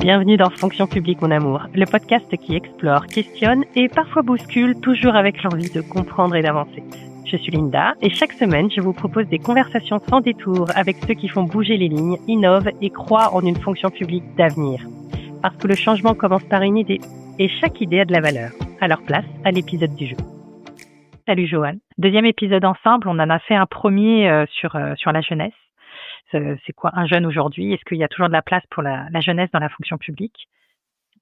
Bienvenue dans Fonction publique mon amour, le podcast qui explore, questionne et parfois bouscule, toujours avec l'envie de comprendre et d'avancer. Je suis Linda et chaque semaine, je vous propose des conversations sans détour avec ceux qui font bouger les lignes, innovent et croient en une fonction publique d'avenir. Parce que le changement commence par une idée et chaque idée a de la valeur. Alors place à l'épisode du jour. Salut Joanne. Deuxième épisode ensemble, on en a fait un premier sur la jeunesse. C'est quoi un jeune aujourd'hui? Est-ce qu'il y a toujours de la place pour la jeunesse dans la fonction publique?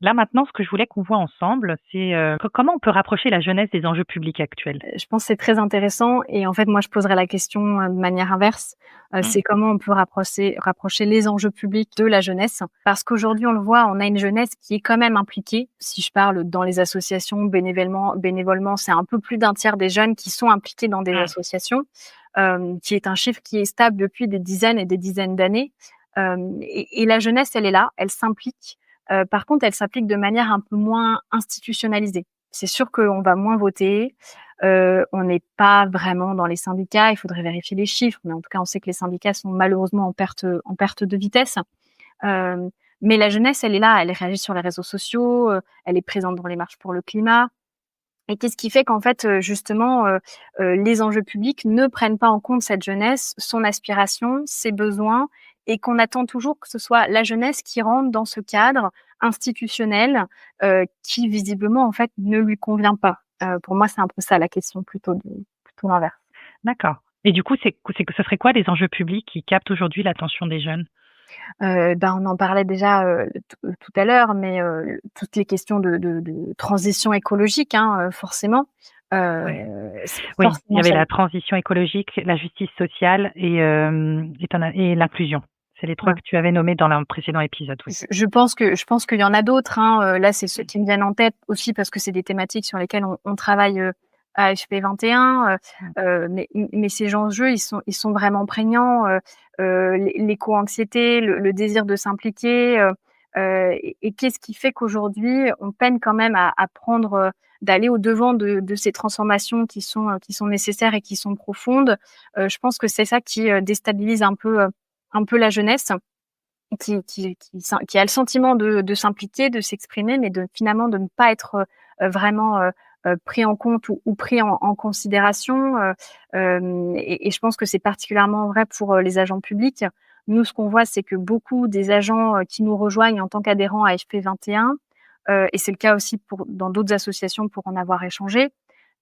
Là maintenant, ce que je voulais qu'on voit ensemble, c'est comment on peut rapprocher la jeunesse des enjeux publics actuels. Je pense que c'est très intéressant et en fait moi je poserais la question de manière inverse. C'est comment on peut rapprocher les enjeux publics de la jeunesse, parce qu'aujourd'hui on le voit, on a une jeunesse qui est quand même impliquée. Si je parle dans les associations bénévolement, c'est un peu plus d'un tiers des jeunes qui sont impliqués dans des associations, qui est un chiffre qui est stable depuis des dizaines et des dizaines d'années. Et la jeunesse, elle est là, elle s'implique. Par contre, elle s'applique de manière un peu moins institutionnalisée. C'est sûr qu'on va moins voter, on n'est pas vraiment dans les syndicats, il faudrait vérifier les chiffres, mais en tout cas, on sait que les syndicats sont malheureusement en perte de vitesse. Mais la jeunesse, elle est là, elle réagit sur les réseaux sociaux, elle est présente dans les marches pour le climat. Et qu'est-ce qui fait qu'en fait, justement, les enjeux publics ne prennent pas en compte cette jeunesse, son aspiration, ses besoins, et qu'on attend toujours que ce soit la jeunesse qui rentre dans ce cadre institutionnel qui visiblement en fait ne lui convient pas. Pour moi, c'est un peu ça la question, plutôt l'inverse. D'accord. Et du coup, ce serait quoi les enjeux publics qui captent aujourd'hui l'attention des jeunes? On en parlait déjà tout à l'heure, mais toutes les questions de transition écologique, forcément. Ouais. Oui, il y avait la transition écologique, la justice sociale et l'inclusion. C'est les trois que tu avais nommés dans le précédent épisode. Oui. Je pense qu'il y en a d'autres. Là, c'est ceux qui me viennent en tête aussi parce que c'est des thématiques sur lesquelles on travaille à FP21. Mais ces enjeux, ils sont vraiment prégnants. L'éco-anxiété, le désir de s'impliquer. Et qu'est-ce qui fait qu'aujourd'hui, on peine quand même à prendre d'aller au devant de ces transformations qui sont nécessaires et qui sont profondes. Je pense que c'est ça qui déstabilise un peu la jeunesse, qui a le sentiment de s'impliquer, de s'exprimer, mais finalement de ne pas être vraiment pris en compte ou pris en considération. Et je pense que c'est particulièrement vrai pour les agents publics. Nous, ce qu'on voit, c'est que beaucoup des agents qui nous rejoignent en tant qu'adhérents à FP21, et c'est le cas aussi dans d'autres associations pour en avoir échangé,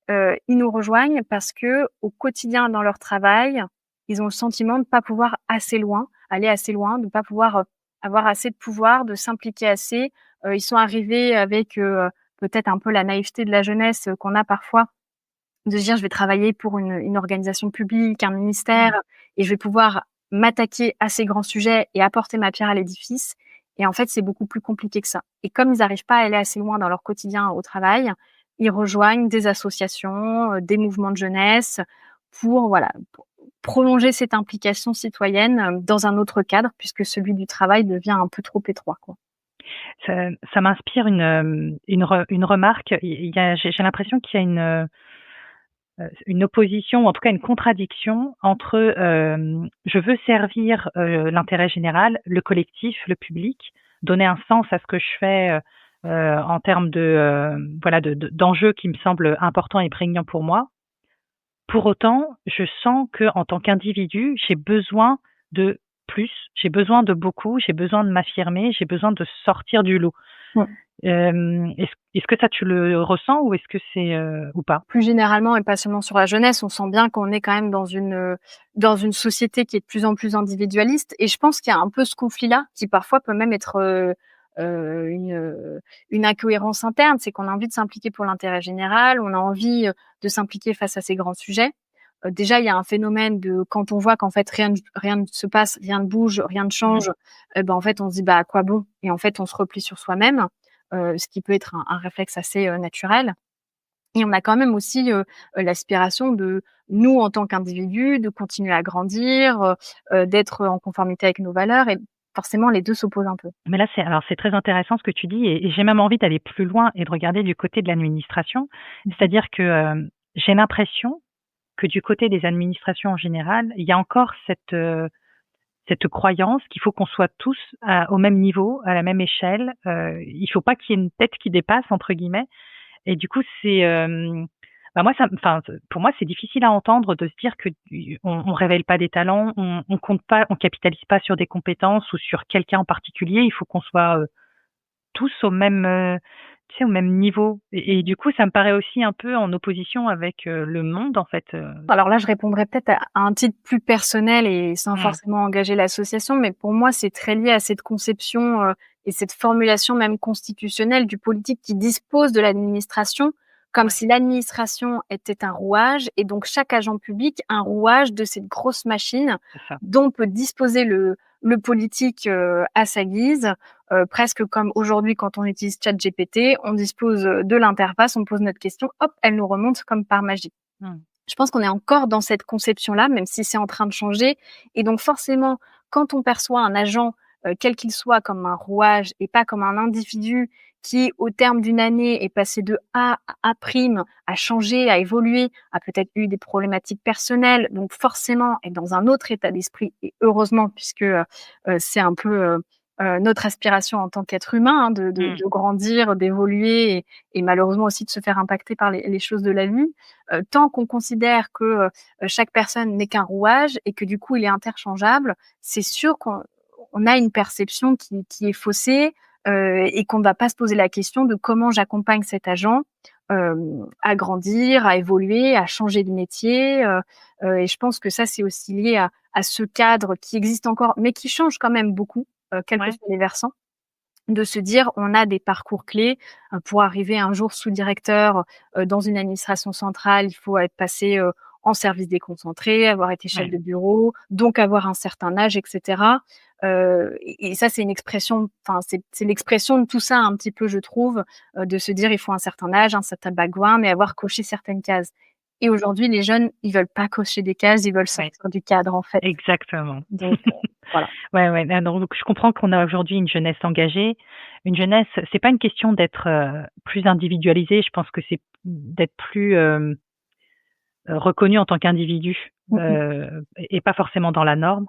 ils nous rejoignent parce que au quotidien dans leur travail, ils ont le sentiment de ne pas pouvoir aller assez loin, de ne pas pouvoir avoir assez de pouvoir, de s'impliquer assez. Ils sont arrivés avec peut-être un peu la naïveté de la jeunesse qu'on a parfois, de se dire je vais travailler pour une organisation publique, un ministère, et je vais pouvoir m'attaquer à ces grands sujets et apporter ma pierre à l'édifice. Et en fait, c'est beaucoup plus compliqué que ça. Et comme ils n'arrivent pas à aller assez loin dans leur quotidien au travail, ils rejoignent des associations, des mouvements de jeunesse pour prolonger cette implication citoyenne dans un autre cadre, puisque celui du travail devient un peu trop étroit, quoi. Ça m'inspire une remarque. J'ai l'impression qu'il y a une opposition, ou en tout cas une contradiction entre je veux servir l'intérêt général, le collectif, le public, donner un sens à ce que je fais en termes d'enjeux qui me semblent importants et prégnants pour moi. Pour autant, je sens que en tant qu'individu, j'ai besoin de plus, j'ai besoin de beaucoup, j'ai besoin de m'affirmer, j'ai besoin de sortir du lot. Est-ce que ça tu le ressens ou est-ce que c'est ou pas? Plus généralement et pas seulement sur la jeunesse, on sent bien qu'on est quand même dans une société qui est de plus en plus individualiste, et je pense qu'il y a un peu ce conflit-là qui parfois peut même être une incohérence interne. C'est qu'on a envie de s'impliquer pour l'intérêt général, on a envie de s'impliquer face à ces grands sujets. Déjà, il y a un phénomène de quand on voit qu'en fait rien ne se passe, rien ne bouge, rien ne change, en fait on se dit à quoi bon, et en fait on se replie sur soi-même, ce qui peut être un réflexe assez naturel. Et on a quand même aussi l'aspiration de nous en tant qu'individus de continuer à grandir, d'être en conformité avec nos valeurs, et forcément les deux s'opposent un peu. Mais là, c'est très intéressant ce que tu dis, et j'ai même envie d'aller plus loin et de regarder du côté de l'administration. C'est-à-dire que j'ai l'impression que du côté des administrations en général, il y a encore cette croyance qu'il faut qu'on soit tous au même niveau, à la même échelle. Il faut pas qu'il y ait une tête qui dépasse entre guillemets. Et du coup, moi, pour moi, c'est difficile à entendre de se dire que on révèle pas des talents, on compte pas, on capitalise pas sur des compétences ou sur quelqu'un en particulier. Il faut qu'on soit tous au même, tu sais, au même niveau. Et du coup, ça me paraît aussi un peu en opposition avec le monde, en fait. Alors là, je répondrais peut-être à un titre plus personnel et sans Mmh. forcément engager l'association, mais pour moi, c'est très lié à cette conception et cette formulation même constitutionnelle du politique qui dispose de l'administration comme Ouais, si l'administration était un rouage et donc chaque agent public un rouage de cette grosse machine c'est ça. dont peut disposer le politique à sa guise, presque comme aujourd'hui quand on utilise ChatGPT, on dispose de l'interface, on pose notre question, hop, elle nous remonte comme par magie. Mmh. Je pense qu'on est encore dans cette conception-là, même si c'est en train de changer. Et donc forcément, quand on perçoit un agent, quel qu'il soit, comme un rouage et pas comme un individu qui, au terme d'une année, est passé de A à A', a changé, a évolué, a peut-être eu des problématiques personnelles, donc forcément est dans un autre état d'esprit et heureusement puisque, c'est un peu, notre aspiration en tant qu'être humain, hein, Mmh. de grandir, d'évoluer et malheureusement aussi de se faire impacter par les choses de la vie. Tant qu'on considère que chaque personne n'est qu'un rouage et que du coup il est interchangeable, c'est sûr qu'on a une perception qui est faussée et qu'on ne va pas se poser la question de comment j'accompagne cet agent à grandir, à évoluer, à changer de métier. Et je pense que ça, c'est aussi lié à ce cadre qui existe encore, mais qui change quand même beaucoup, quels que Ouais. soient les versants de se dire on a des parcours clés pour arriver un jour sous-directeur dans une administration centrale, il faut être passé en service déconcentré, avoir été chef Ouais. de bureau, donc avoir un certain âge, etc. Et ça, c'est une expression, enfin, c'est l'expression de tout ça un petit peu, je trouve, de se dire il faut un certain âge, un certain background, mais avoir coché certaines cases. Et aujourd'hui, les jeunes, ils veulent pas cocher des cases, ils veulent Ouais. sortir du cadre, en fait. Exactement. Donc, voilà. Ouais, ouais. Ah donc je comprends qu'on a aujourd'hui une jeunesse engagée. Une jeunesse, c'est pas une question d'être, plus individualisé, je pense que c'est d'être plus, reconnu en tant qu'individu, Mmh mh. et pas forcément dans la norme.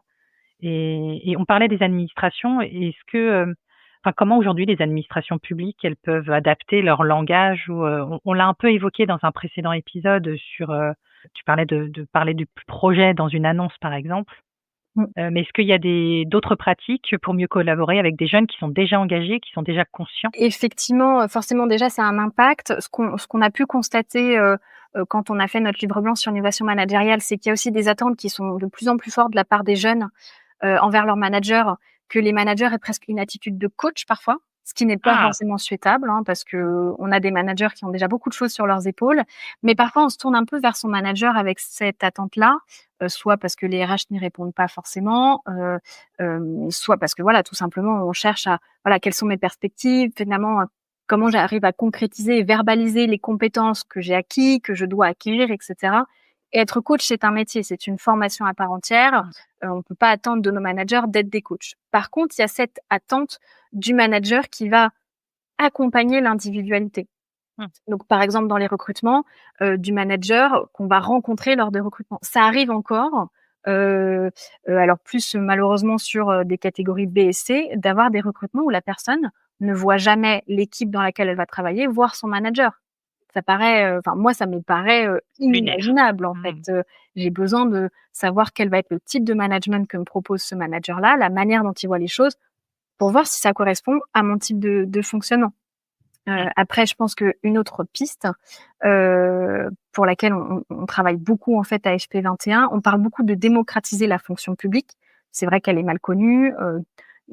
Et on parlait des administrations. Est-ce que, comment aujourd'hui les administrations publiques, elles peuvent adapter leur langage ou, on l'a un peu évoqué dans un précédent épisode sur, tu parlais de parler du projet dans une annonce, par exemple. Mmh. Mais est-ce qu'il y a d'autres pratiques pour mieux collaborer avec des jeunes qui sont déjà engagés, qui sont déjà conscients? Effectivement, forcément déjà ça a un impact. Ce qu'on a pu constater, quand on a fait notre livre blanc sur l'innovation managériale, c'est qu'il y a aussi des attentes qui sont de plus en plus fortes de la part des jeunes, envers leurs managers, que les managers aient presque une attitude de coach parfois, ce qui n'est pas Ah! forcément souhaitable, hein, parce qu'on a des managers qui ont déjà beaucoup de choses sur leurs épaules. Mais parfois on se tourne un peu vers son manager avec cette attente-là, soit parce que les RH n'y répondent pas forcément, soit parce que voilà, tout simplement on cherche à voilà, quelles sont mes perspectives, finalement, comment j'arrive à concrétiser et verbaliser les compétences que j'ai acquis, que je dois acquérir, et cetera. Et être coach, c'est un métier, c'est une formation à part entière. Mmh. On peut pas attendre de nos managers d'être des coachs. Par contre, il y a cette attente du manager qui va accompagner l'individualité. Mmh. Donc, par exemple, dans les recrutements, du manager qu'on va rencontrer lors des recrutements. Ça arrive encore, alors plus malheureusement sur, des catégories B et C, d'avoir des recrutements où la personne ne voit jamais l'équipe dans laquelle elle va travailler, voir son manager. Ça paraît, enfin moi ça me paraît, Lunaire. inimaginable en fait. Mmh. J'ai besoin de savoir quel va être le type de management que me propose ce manager-là, la manière dont il voit les choses, pour voir si ça correspond à mon type de fonctionnement. Mmh. Après, je pense qu'une autre piste, pour laquelle on travaille beaucoup en fait à FP21, on parle beaucoup de démocratiser la fonction publique. C'est vrai qu'elle est mal connue,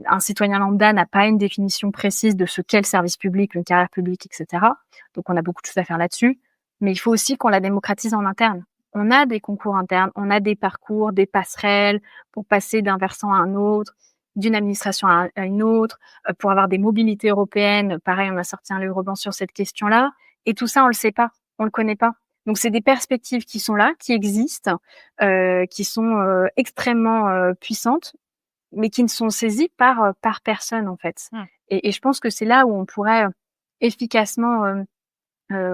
un citoyen lambda n'a pas une définition précise de ce qu'est le service public, une carrière publique, et cetera. Donc on a beaucoup de choses à faire là-dessus, mais il faut aussi qu'on la démocratise en interne. On a des concours internes, on a des parcours, des passerelles pour passer d'un versant à un autre, d'une administration à une autre, pour avoir des mobilités européennes. Pareil, on a sorti un livre blanc sur cette question-là. Et tout ça, on le sait pas, on le connaît pas. Donc, c'est des perspectives qui sont là, qui existent, qui sont extrêmement puissantes, mais qui ne sont saisies par personne en fait. Mmh. Et je pense que c'est là où on pourrait efficacement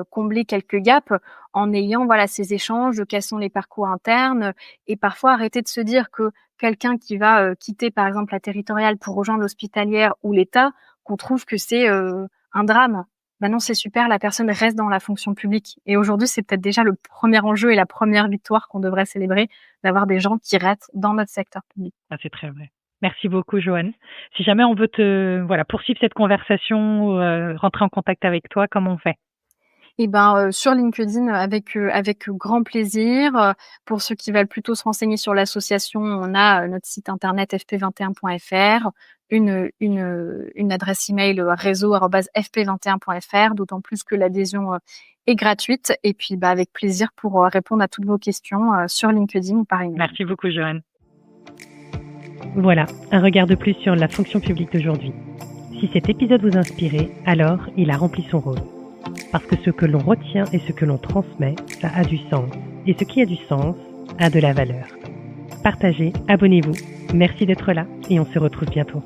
combler quelques gaps en ayant voilà ces échanges de quels sont les parcours internes et parfois arrêter de se dire que quelqu'un qui va quitter par exemple la territoriale pour rejoindre l'hospitalière ou l'État, qu'on trouve que c'est un drame. Ben non, c'est super, la personne reste dans la fonction publique. Et aujourd'hui, c'est peut-être déjà le premier enjeu et la première victoire qu'on devrait célébrer, d'avoir des gens qui restent dans notre secteur public. Ah, c'est très vrai. Merci beaucoup, Joanne. Si jamais on veut poursuivre cette conversation, rentrer en contact avec toi, comment on fait? Et sur LinkedIn avec grand plaisir. Pour ceux qui veulent plutôt se renseigner sur l'association, on a notre site internet fp21.fr, une adresse email réseau@fp21.fr, d'autant plus que l'adhésion est gratuite. Et puis avec plaisir pour répondre à toutes vos questions sur LinkedIn ou par email. Merci beaucoup, Joanne. Voilà, un regard de plus sur la fonction publique d'aujourd'hui. Si cet épisode vous inspirait, alors il a rempli son rôle. Parce que ce que l'on retient et ce que l'on transmet, ça a du sens. Et ce qui a du sens a de la valeur. Partagez, abonnez-vous. Merci d'être là et on se retrouve bientôt.